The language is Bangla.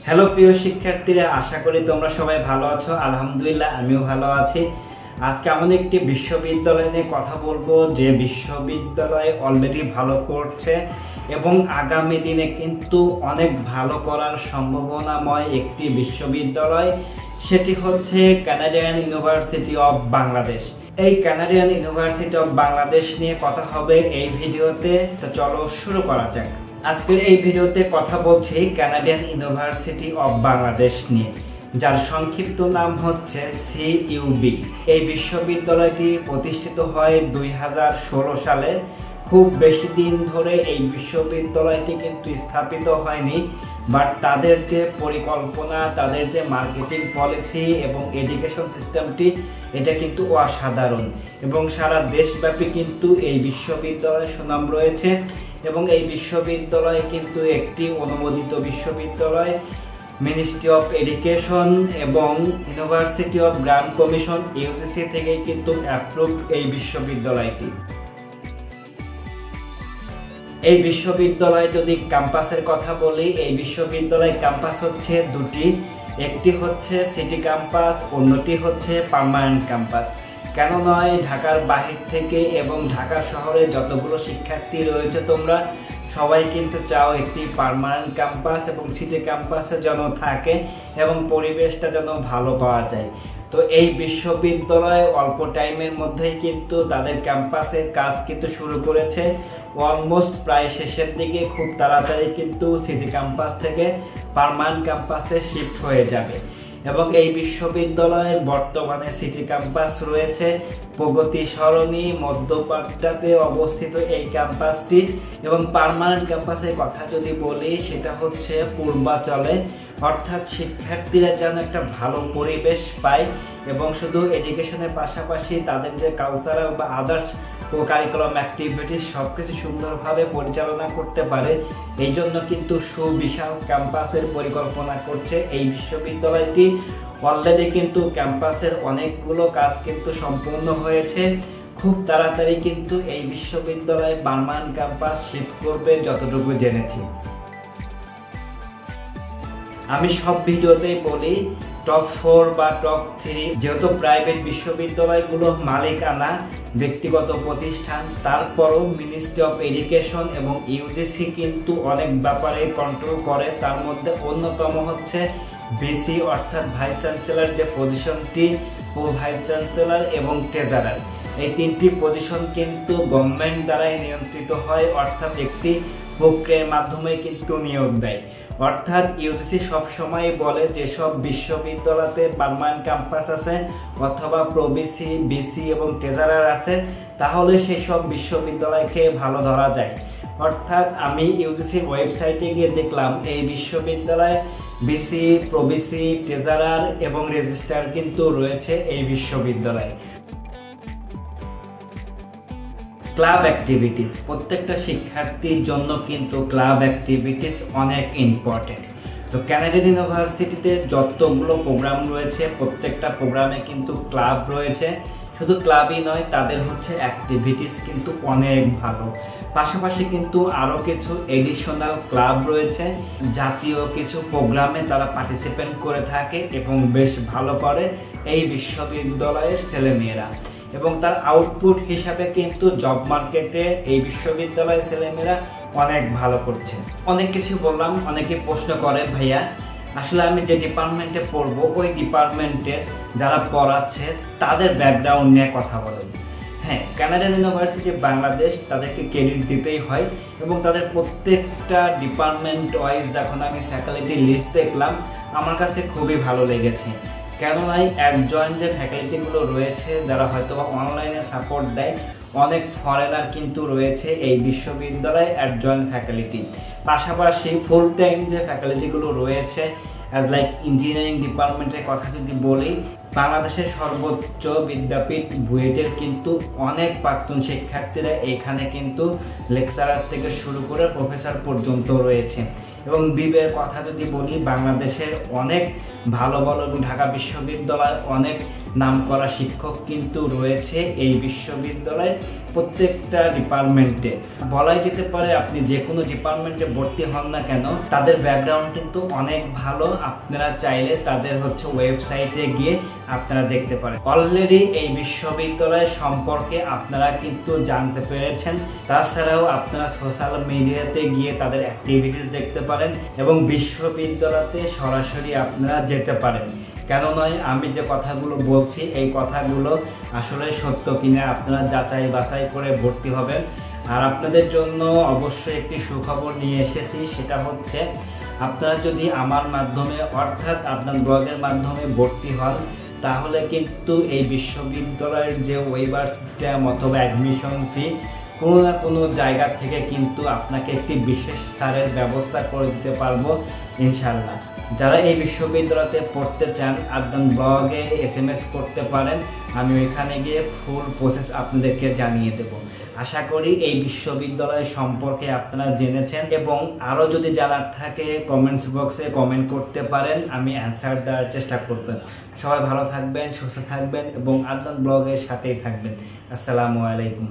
হ্যালো প্রিয় শিক্ষার্থীরা, আশা করি তোমরা সবাই ভালো আছো। আলহামদুলিল্লাহ আমিও ভালো আছি। আজকে আমাদের একটি বিশ্ববিদ্যালয় নিয়ে কথা বলবো, যে বিশ্ববিদ্যালয় অলরেডি ভালো করছে এবং আগামী দিনে কিন্তু অনেক ভালো করার সম্ভাবনাময় একটি বিশ্ববিদ্যালয়। সেটি হচ্ছে কানাডিয়ান ইউনিভার্সিটি অফ বাংলাদেশ। এই কানাডিয়ান ইউনিভার্সিটি অফ বাংলাদেশ নিয়ে কথা হবে এই ভিডিওতে। তো চলো শুরু করা যাক। আজকের এই ভিডিওতে কথা বলছি কানাডিয়ান ইউনিভার্সিটি অফ বাংলাদেশ নিয়ে, যার সংক্ষিপ্ত নাম হচ্ছে সিইউবি। এই বিশ্ববিদ্যালয়টি প্রতিষ্ঠিত হয় 2016 সালে। খুব বেশি দিন ধরে এই বিশ্ববিদ্যালয়টি কিন্তু স্থাপিত হয়নি, বাট তাদের যে পরিকল্পনা, তাদের যে মার্কেটিং পলিসি এবং এডুকেশন সিস্টেমটি, এটা কিন্তু অসাধারণ এবং সারা দেশব্যাপী কিন্তু এই বিশ্ববিদ্যালয়ের সুনাম রয়েছে। এবং এই বিশ্ববিদ্যালয় কিন্তু একটি অনুমোদিত বিশ্ববিদ্যালয়। মিনিস্ট্রি অফ এডুকেশন এবং university of grant commission UGC থেকে কিন্তু অ্যাপ্রুভ এই বিশ্ববিদ্যালয়টি। এই বিশ্ববিদ্যালয় যদি ক্যাম্পাসের কথা বলি, এই বিশ্ববিদ্যালয় ক্যাম্পাস হচ্ছে দুটি। একটি হচ্ছে সিটি ক্যাম্পাস, অন্যটি হচ্ছে পার্মানেন্ট ক্যাম্পাস। কেন নয়, ঢাকার বাহির থেকে এবং ঢাকা শহরে যতগুলো শিক্ষার্থী রয়েছে তোমরা সবাই কিন্তু চাও একটি পার্মানেন্ট ক্যাম্পাস এবং সিটি ক্যাম্পাসে যেন থাকে এবং পরিবেশটা যেন ভালো পাওয়া যায়। তো এই বিশ্ববিদ্যালয় অল্প টাইমের মধ্যেই কিন্তু তাদের ক্যাম্পাসের কাজ কিন্তু শুরু করেছে। অলমোস্ট প্রায় শেষের দিকে খুব তাড়াতাড়ি কিন্তু সিটি ক্যাম্পাস থেকে পার্মানেন্ট ক্যাম্পাসে শিফট হয়ে যাবে। এবং এই বিশ্ববিদ্যালয়ের বর্তমানে সিটি ক্যাম্পাস রয়েছে প্রগতি সরণি মধ্যপাট্টাতে অবস্থিত এই ক্যাম্পাসটি। এবং পার্মানেন্ট ক্যাম্পাসের কথা যদি বলি, সেটা হচ্ছে পূর্বাচলে। অর্থাৎ শিক্ষার্থীরা যেন একটা ভালো পরিবেশ পায় এবং শুধু এডুকেশনের পাশাপাশি তাদের যে কালচারাল বা আদার্স কারিকুলাম অ্যাক্টিভিটিস সব কিছু সুন্দরভাবে পরিচালনা করতে পারে, এই জন্য কিন্তু সুবিশাল ক্যাম্পাসের পরিকল্পনা করছে এই বিশ্ববিদ্যালয়টি। অলরেডি কিন্তু ক্যাম্পাসের অনেকগুলো কাজ কিন্তু সম্পূর্ণ হয়েছে। খুব তাড়াতাড়ি কিন্তু এই বিশ্ববিদ্যালয়ে পার্মানেন্ট ক্যাম্পাস শিফট করবে যতটুকু জেনেছি। আমি সব ভিডিওতেই বলি টপ 4 বা টপ 3, যেহেতু প্রাইভেট বিশ্ববিদ্যালয়গুলো মালিকানা ব্যক্তিগত প্রতিষ্ঠান, তারপরও মিনিস্ট্রি অফ এডুকেশন এবং ইউজিসি কিন্তু অনেক ব্যাপারে কন্ট্রোল করে। তার মধ্যে অন্যতম হচ্ছে ভিসি অর্থাৎ ভাইস চ্যান্সেলর যে পজিশনটি, ও ভাইস চ্যান্সেলর এবং ট্রেজারার, এই তিনটি পজিশন কিন্তু গভর্নমেন্ট দ্বারাই নিয়ন্ত্রিত হয়। অর্থাৎ একটি প্রক্রিয়ার মাধ্যমে কিন্তু নিয়োগ দেয়। অর্থাৎ ইউজিসি সবসময় বলে যেসব বিশ্ববিদ্যালয়তে পার্মানেন্ট ক্যাম্পাস আছে অথবা প্রবিসি, বিসি এবং ট্রেজারার আছে, তাহলে সেসব বিশ্ববিদ্যালয়কে ভালো ধরা যায়। অর্থাৎ আমি ইউজিসির ওয়েবসাইটে গিয়ে দেখলাম এই বিশ্ববিদ্যালয়ে বিসি, প্রবিসি, ট্রেজারার এবং রেজিস্ট্রার কিন্তু রয়েছে এই বিশ্ববিদ্যালয়ে। ক্লাব অ্যাক্টিভিটিস, প্রত্যেকটা শিক্ষার্থীর জন্য কিন্তু ক্লাব অ্যাক্টিভিটিস অনেক ইম্পর্টেন্ট। তো কানাডিয়ান ইউনিভার্সিটিতে যতগুলো প্রোগ্রাম রয়েছে প্রত্যেকটা প্রোগ্রামে কিন্তু ক্লাব রয়েছে। শুধু ক্লাবই নয়, তাদের হচ্ছে অ্যাক্টিভিটিস কিন্তু অনেক ভালো। পাশাপাশি কিন্তু আরও কিছু এডিশনাল ক্লাব রয়েছে, জাতীয় কিছু প্রোগ্রামে তারা পার্টিসিপেট করে থাকে এবং বেশ ভালো করে এই বিশ্ববিদ্যালয়ের ছেলেমেয়েরা। এবং তার আউটপুট হিসাবে কিন্তু জব মার্কেটে এই বিশ্ববিদ্যালয়ের ছেলেমেয়েরা অনেক ভালো করছে। অনেক কিছু বললাম, অনেকে প্রশ্ন করে ভাইয়া আসলে আমি যে ডিপার্টমেন্টে পড়বো ওই ডিপার্টমেন্টের যারা পড়াচ্ছে তাদের ব্যাকগ্রাউন্ড নিয়ে কথা বলেন। হ্যাঁ, কানাডিয়ান ইউনিভার্সিটি বাংলাদেশ তাদেরকে ক্রেডিট দিতেই হয় এবং তাদের প্রত্যেকটা ডিপার্টমেন্ট ওয়াইজ যখন আমি ফ্যাকাল্টি লিস্ট দেখলাম আমার কাছে খুবই ভালো লেগেছে। কেননা অ্যাডজয়েন্ট যে ফ্যাকাল্টিগুলো রয়েছে যারা হয়তো অনলাইনে সাপোর্ট দেয়, অনেক ফরেনার কিন্তু রয়েছে এই বিশ্ববিদ্যালয়ে অ্যাডজয়েন্ট ফ্যাকাল্টি। পাশাপাশি ফুল টাইম যে ফ্যাকাল্টিগুলো রয়েছে অ্যাজ লাইক ইঞ্জিনিয়ারিং ডিপার্টমেন্টের কথা যদি বলি, বাংলাদেশের সর্বোচ্চ বিদ্যাপীঠ বুয়েটের কিন্তু অনেক প্রাক্তন শিক্ষার্থীরা এখানে কিন্তু লেকচারার থেকে শুরু করে প্রফেসর পর্যন্ত রয়েছে। এবং বিবের কথা যদি বলি, বাংলাদেশের অনেক ভালো ভালো ঢাকা বিশ্ববিদ্যালয় অনেক নামকরা শিক্ষক কিন্তু রয়েছে এই বিশ্ববিদ্যালয়ে প্রত্যেকটা ডিপার্টমেন্টে। বলাই যেতে পারে আপনি যে কোনো ডিপার্টমেন্টে ভর্তি হন না কেন, তাদের ব্যাকগ্রাউন্ড কিন্তু অনেক ভালো। আপনারা চাইলে তাদের ওয়েবসাইটে গিয়ে আপনারা দেখতে পারেন। অলরেডি এই বিশ্ববিদ্যালয় সম্পর্কে আপনারা কিন্তু জানতে পেরেছেন। তাছাড়াও আপনারা সোশ্যাল মিডিয়াতে গিয়ে তাদের অ্যাক্টিভিটিস দেখতে পারেন এবং বিশ্ববিদ্যালয়তে সরাসরি আপনারা যেতে পারেন। কেন নয়, আমি যে কথাগুলো বলছি এই কথাগুলো আসলে সত্য কিনা আপনারা যাচাই বাছাই করে ভর্তি হবেন। আর আপনাদের জন্য অবশ্যই একটি সুখবর নিয়ে এসেছি, সেটা হচ্ছে আপনারা যদি আমার মাধ্যমে অর্থাৎ আপনার ব্লগের মাধ্যমে ভর্তি হন, তাহলে কিন্তু এই বিশ্ববিদ্যালয়ের যে ওয়েবার সিস্টেম অথবা অ্যাডমিশন ফি কোনো না কোনো জায়গা থেকে কিন্তু আপনাকে একটি বিশেষ ছাড়ের ব্যবস্থা করে দিতে পারবো ইনশাল্লাহ। যারা এই বিশ্ববিদ্যালয়তে পড়তে চান আদনান ব্লগে SMS করতে পারেন, আমি ওইখানে গিয়ে ফুল প্রসেস আপনাদেরকে জানিয়ে দেব। আশা করি এই বিশ্ববিদ্যালয় সম্পর্কে আপনারা জেনেছেন এবং আরও যদি জানার থাকে কমেন্টস বক্সে কমেন্ট করতে পারেন, আমি অ্যান্সার দেওয়ার চেষ্টা করব। সবাই ভালো থাকবেন, সুস্থ থাকবেন এবং আদনান ব্লগের সাথেই থাকবেন। আসসালামু আলাইকুম।